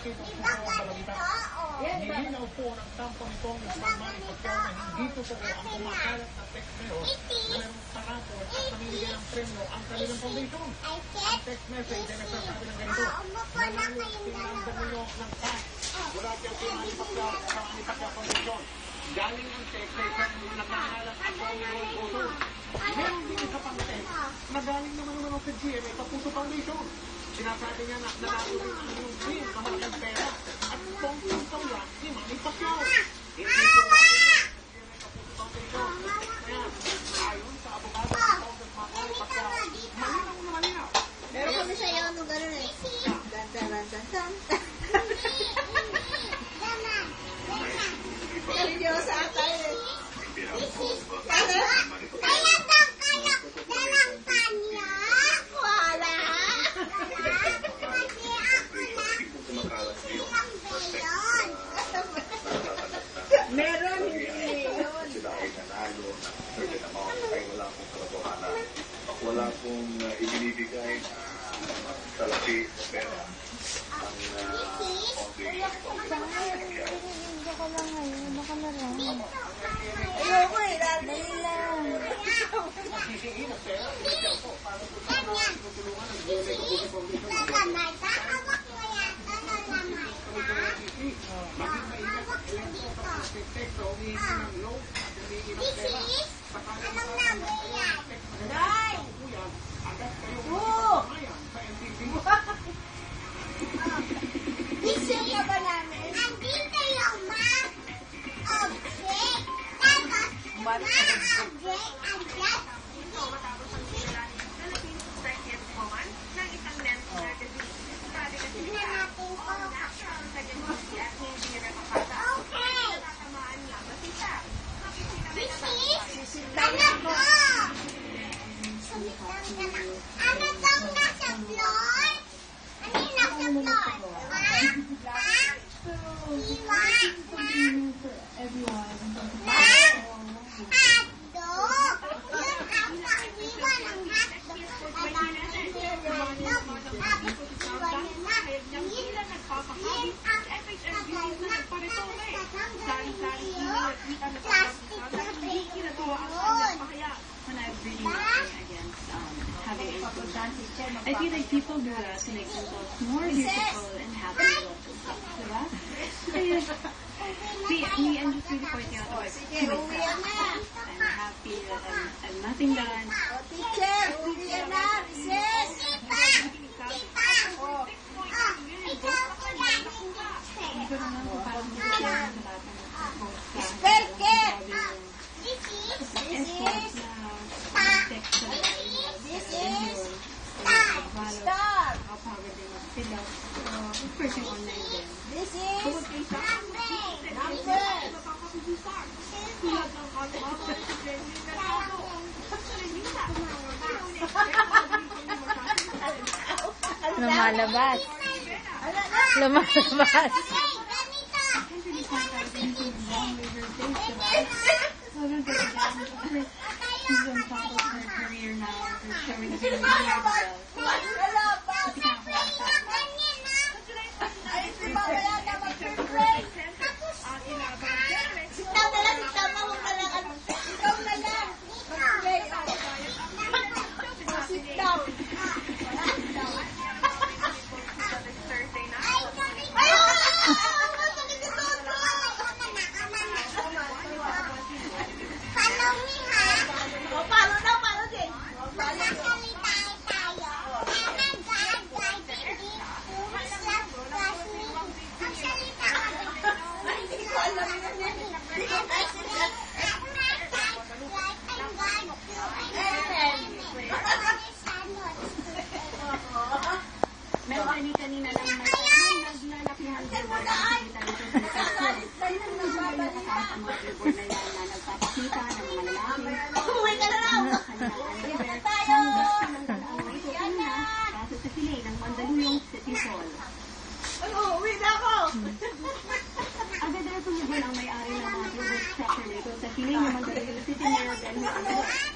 Senator Suso Balagita. Nilinaw po ng kampo nitong Manny Pacquiao na hindi totoo ang kumakalat na text mail na mayroong parapol at namimigay ng premyo ang kanilang foundation. Ang text message ay nagsasabi ng ganito, nanalo $1 million ng cash mula kay Manny Pacquiao sa Manny Pacquiao Foundation. Galing ang text ay isang nakahalang at Roy Bozo. Meron din isa pang text na galing naman sa GMA sa Puso Foundation. Sinasabi niya na nanalo rin ang iyong team na malaking pera at pong-tungtong yan ni Manny Pacquiao. Hindi po ayon sa abogado ng Congressman Manny Pacquiao, malinaw na malinaw. Meron kami sa'yo nung gano'n eh. Dan-dan-dan-dan-dan. Seryosa tayo eh. Wala. Meron hindi yun. Sila ay nanalo na certain amount ay wala pong katotohanan. Wala pong ibinibigay na salapi o pera ang Baka lang ngayon, baka na lang. Ayoko eh, dali lang. I feel like people do us to make themselves more beautiful and happy. Diba? Me, I'm just really pointing out what I'm happy that I'm nothing done. Teacher, uwi na, recess. Lumalabas. Lumalabas. She's on top of her career now. Her showing is really kanina lang naglalakihan din ang mga billboard na yan na nagpapakita ng mga lalaki. Uwi ka na lang! Tayo! Kaso sa Chile ng Mandaluyong City Hall. Ay, uwi na ako! Agad-agad ang may-ari ng mga billboard structure dito sa Chile ng Mandaluyong City Mayor Benjamin